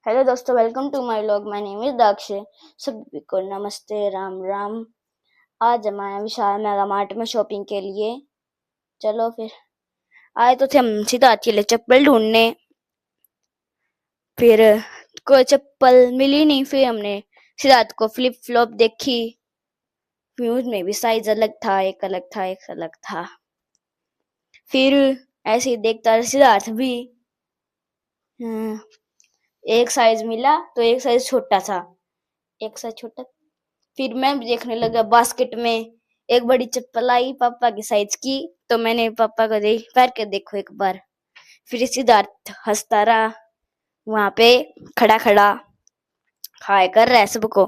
Hello दोस्तों, welcome to my vlog. My name is Daksh. सभी को नमस्ते, राम राम। आज हम आए विशाल मेगा मार्ट में शॉपिंग के लिए। चलो फिर आए तो थे हम सिद्धार्थ के लिए चप्पल ढूंढने। फिर कोई चप्पल मिली नहीं। फिर हमने सिद्धार्थ को फ्लिप फ्लॉप देखी। फिर उसमें भी साइज अलग था, एक अलग था, एक अलग था। फिर ऐसे ही देखता रहा सिद्धार्थ भी। एक साइज मिला तो एक साइज छोटा था, एक साइज छोटा। फिर मैं भी देखने लगा बास्केट में एक बड़ी चप्पल आई पापा की साइज की, तो मैंने पापा को दी, पैर के देखो एक बार। फिर सिद्धार्थ हंसता रहा वहां पे खड़ा खड़ा, हाय कर रहा है सबको।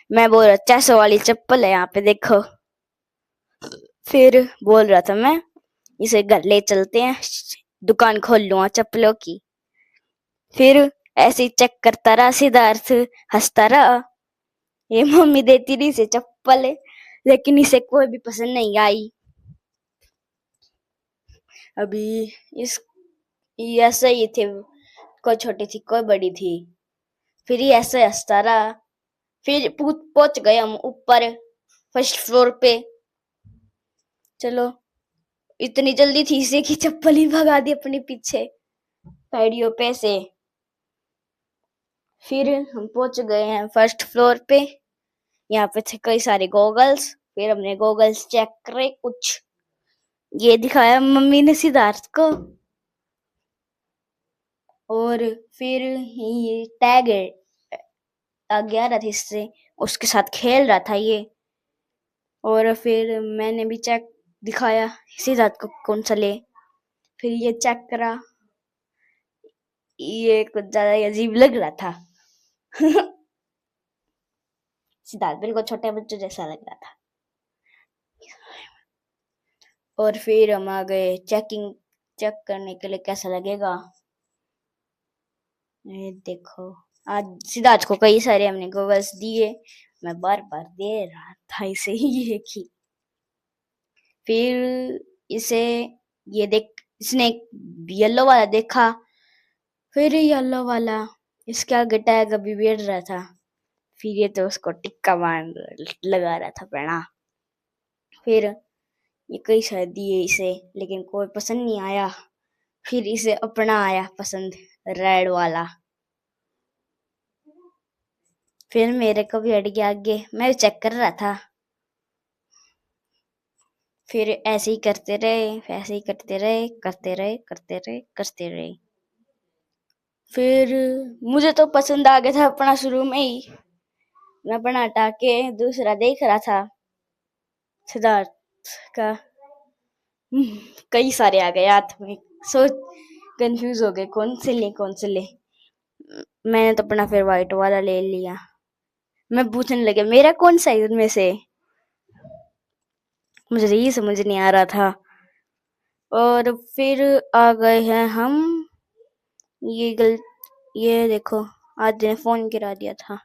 मैं बोल रहा 400 वाली चप्पल है यहाँ पे देखो। फिर बोल रहा था मैं इसे घर ले चलते हैं, दुकान खोल लूंगा चप्पलों की। फिर ऐसे ही चेक करता रहा सिद्धार्थ, हंसता रहा। ये मम्मी देती रही इसे चप्पल, लेकिन इसे कोई भी पसंद नहीं आई। अभी इस ऐसे ही थे, कोई छोटी थी कोई बड़ी थी। फिर ये ऐसे हंसता रहा। फिर पहुंच गए हम ऊपर फर्स्ट फ्लोर पे। चलो इतनी जल्दी थी इसे कि चप्पल ही भगा दी अपने पीछे पैडियों पे से। फिर हम पहुंच गए हैं फर्स्ट फ्लोर पे। यहाँ पे थे कई सारे गॉगल्स। फिर हमने गॉगल्स चेक करे, कुछ ये दिखाया मम्मी ने सिद्धार्थ को। और फिर ये टैग आ गया रहा था इससे, उसके साथ खेल रहा था ये। और फिर मैंने भी चेक दिखाया सिद्धार्थ को कौन सा ले। फिर ये चेक करा, ये कुछ ज्यादा अजीब लग रहा था। सिद्धार्थ बिल्कुल छोटे बच्चों जैसा लग रहा था। और फिर हम आ गए चेक करने के लिए कैसा लगेगा। ये देखो, आज सिद्धार्थ को कई सारे हमने गॉगल्स दिए। मैं बार बार दे रहा था इसे ये की। फिर इसे ये देख, इसने येलो वाला देखा। फिर येलो वाला, इसके आगे टैग अभी बैठ रहा था। फिर ये तो उसको टिक्का बांध लगा रहा था पहना। फिर ये कई सारे दिए इसे, लेकिन कोई पसंद नहीं आया। फिर इसे अपना आया पसंद, रेड वाला। फिर मेरे को भी हट गया आगे, मैं चेक कर रहा था। फिर ऐसे ही करते रहे, ऐसे ही करते रहे, करते रहे, करते रहे, करते रहे। फिर मुझे तो पसंद आ गया था अपना शुरू में ही। मैं अपना हटा के दूसरा देख रहा था सिद्धार्थ का। कई सारे आ गए हाथ में, सोच कंफ्यूज हो गए कौन से ले कौन से ले। मैंने तो अपना फिर व्हाइट वाला ले लिया। मैं पूछने लगे मेरा कौन सा है उनमें से, मुझे ये समझ नहीं आ रहा था। और फिर आ गए हैं हम, ये देखो आज ने फोन गिरा दिया था।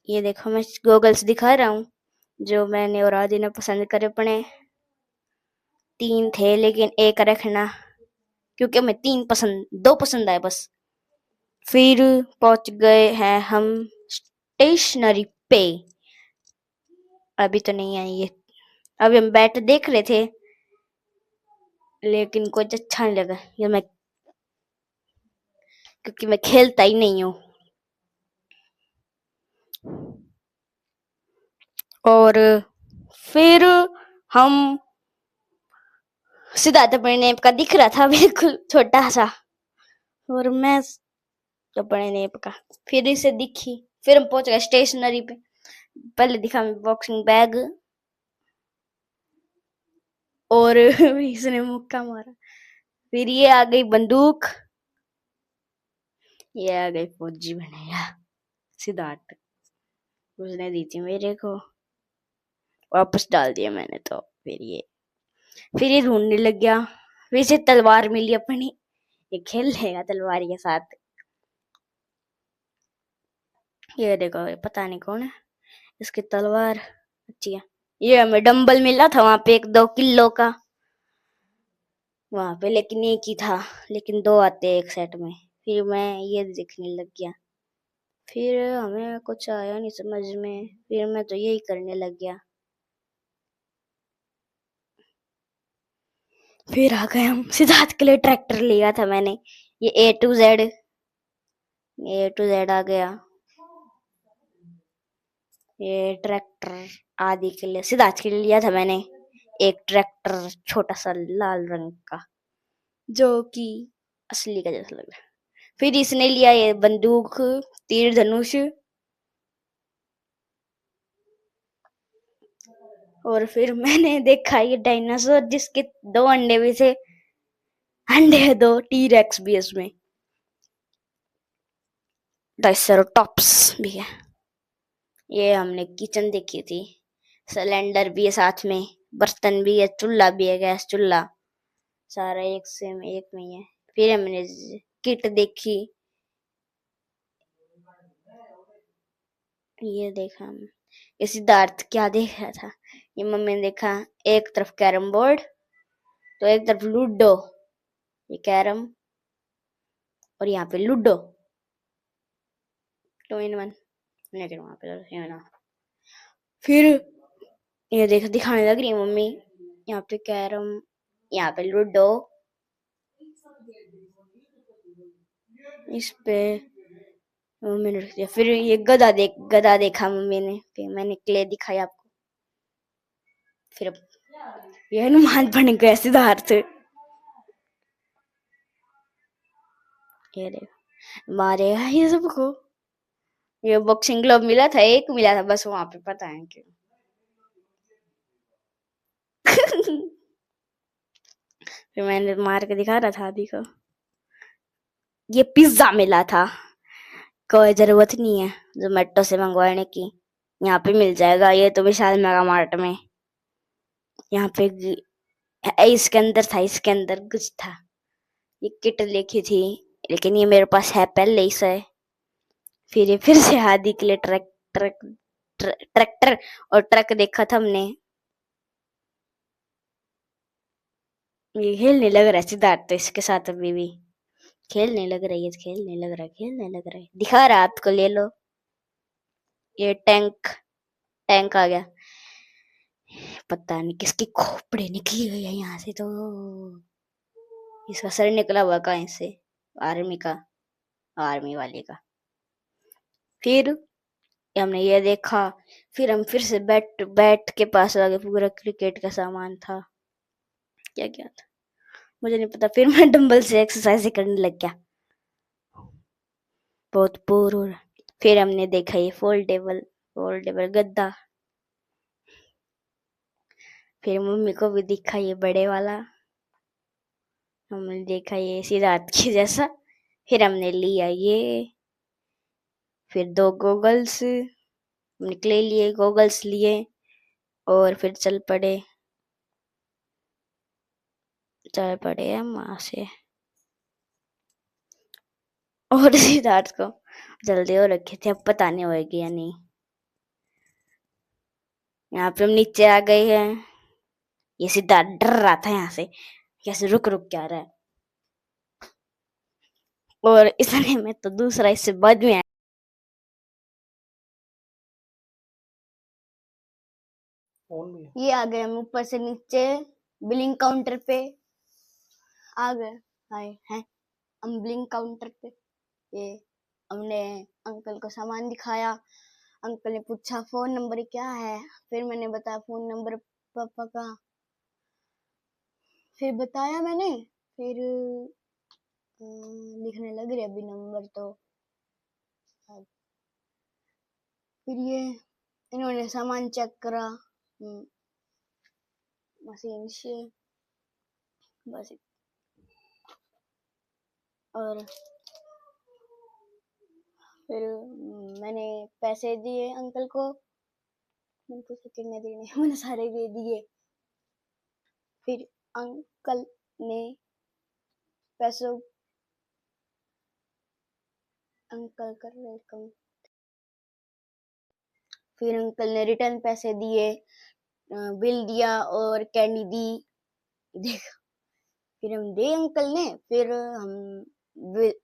ये देखो मैं गॉगल्स दिखा रहा हूँ जो मैंने और आदि ने पसंद करे अपने। 3 थे लेकिन एक रखना, क्योंकि हमें 2 पसंद आए बस। फिर पहुंच गए हैं हम स्टेशनरी पे। अभी तो नहीं आई ये, अभी हम बैट देख रहे थे लेकिन कुछ अच्छा नहीं लगा ये मैं, क्योंकि मैं खेलता ही नहीं हूँ। और फिर हम सिद्धार्थ अपने नेप का दिख रहा था बिल्कुल छोटा सा, और मैं अपने नेप का। फिर इसे दिखी। फिर हम पहुंच गए स्टेशनरी पे। पहले दिखा बॉक्सिंग बैग, और इसने मुक्का मारा। फिर ये आ गई बंदूक, ये आ गई फौजी बनाया सिद्धार्थ, उसने दी थी मेरे को, वापस डाल दिया मैंने तो। फिर ये ढूंढने लग गया। फिर इसे तलवार मिली अपनी, ये खेल लेगा तलवार के साथ। ये देखो ये पता नहीं कौन है, इसकी तलवार अच्छी है। ये हमें डंबल मिला था वहां पे 1-2 किलो का वहां पे, लेकिन एक ही था, लेकिन 2 आते एक सेट में। फिर मैं ये देखने लग गया। फिर हमें कुछ आया नहीं समझ में, फिर मैं तो यही करने लग गया। फिर आ गए हम, सिद्धार्थ के लिए ट्रैक्टर लिया था मैंने, ये A to Z आ गया। ये ट्रैक्टर आदि के लिए, सिद्धार्थ के लिए लिया था मैंने एक ट्रैक्टर, छोटा सा लाल रंग का, जो कि असली का जैसा लग रहा है। फिर इसने लिया ये बंदूक, तीर धनुष, और फिर मैंने देखा ये डायनासोर जिसके 2 अंडे भी थे, अंडे है 2, टी-रेक्स भी है इसमें, ट्राइसेरोटॉप्स भी है। ये हमने किचन देखी थी, सिलेंडर भी है साथ में, बर्तन भी है, चूल्हा भी है, गैस चूल्हा, सारा एक से एक में ही है। फिर हमने किट देखी, ये देखा हम, ये सिद्धार्थ क्या देख रहा था, ये मम्मी ने देखा, एक तरफ कैरम बोर्ड तो एक तरफ लूडो, ये कैरम और यहाँ पे लूडो, 2 in 1, लेकिन वहां पे ये ना। फिर ये दिखाने लग रही है मम्मी, यहाँ पे कैरम, यहाँ पे लूडो, इस पे मम्मी ने रख दिया। फिर ये गधा देखा मम्मी ने, फिर मैंने क्ले दिखाया आपको। फिर ये हनुमान बन गया सिद्धार्थ, ये देखो मारेगा ये सबको। ये बॉक्सिंग ग्लव मिला था, एक मिला था बस वहां पे, पता है क्यों। फिर मैंने मार के दिखा रहा था आदि को। ये पिज्जा मिला था, कोई जरूरत नहीं है जोमेटो से मंगवाने की, यहाँ पे मिल जाएगा, ये तो विशाल मेगा मार्ट में। यहाँ पे इसके अंदर था, इसके अंदर कुछ था, ये किट लिखी थी, लेकिन ये मेरे पास है पहले ही से। फिर ये फिर से आदि के लिए ट्रैक्टर और ट्रक देखा था हमने। ये खेलने लग रहा है सिद्धार्थ तो इसके साथ, अभी भी खेलने लग रही है, खेलने लग रहा है, दिखा रहा है आपको, ले लो। ये टैंक आ गया, पता नहीं किसकी खोपड़ी निकली हुई है यहाँ से, तो इसका सर निकला हुआ कहीं से, आर्मी वाले का। फिर हमने ये देखा, फिर हम फिर से बैट के पास आ गए, पूरा क्रिकेट का सामान था, क्या क्या था मुझे नहीं पता। फिर मैं डंबल से एक्सरसाइज करने लग गया, बहुत बोर हो रहा। फिर हमने देखा ये फोल्डेबल गद्दा, फिर मम्मी को भी दिखा ये बड़े वाला, हमने देखा ये सिद्धार्थ के जैसा। फिर हमने लिया ये, फिर 2 गॉगल्स निकले लिए, गॉगल्स लिए और फिर चल पड़े हम वहां से। और सिद्धार्थ को जल्दी हो रखे थे, अब पता नहीं होएगी या नहीं। यहाँ पे हम नीचे आ गए हैं, ये सिद्धार्थ डर रहा था यहाँ से, कैसे रुक क्या रहा है, और इसने में तो दूसरा इससे बाद में आया। ये आ गए हम ऊपर से नीचे, बिलिंग काउंटर पे आ गए, हाय हैं हम बिलिंग काउंटर पे। ये हमने अंकल को सामान दिखाया, अंकल ने पूछा फोन नंबर क्या है, फिर मैंने बताया फोन नंबर पापा का, फिर बताया मैंने, फिर लिखने लग रही अभी नंबर, तो फिर ये इन्होंने सामान चेक करा मशीन से, बस। और फिर मैंने पैसे दिए अंकल को, मैंने पूछा कितने देने, मैंने सारे दे दिए। फिर अंकल ने पैसों, अंकल कर रहे कम, फिर अंकल ने रिटर्न पैसे दिए, बिल दिया और कैंडी दी, देखा। फिर हम दे अंकल ने, फिर हम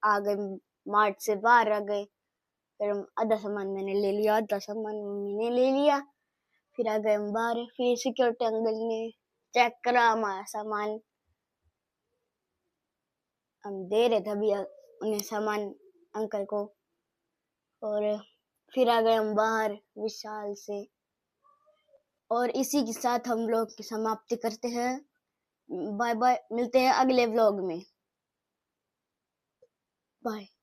आ गए, मार्ट से बाहर आ गए। फिर हम आधा सामान मैंने ले लिया, आधा सामान मम्मी ने ले लिया। फिर आ गए हम बाहर, फिर सिक्योरिटी अंकल ने चेक करा हमारा सामान। हम दे रहे थे अभी उन्हें सामान अंकल को, और फिर आ गए हम बाहर विशाल से। और इसी के साथ हम लोग की समाप्ति करते हैं। बाय बाय, मिलते हैं अगले व्लॉग में। बाय।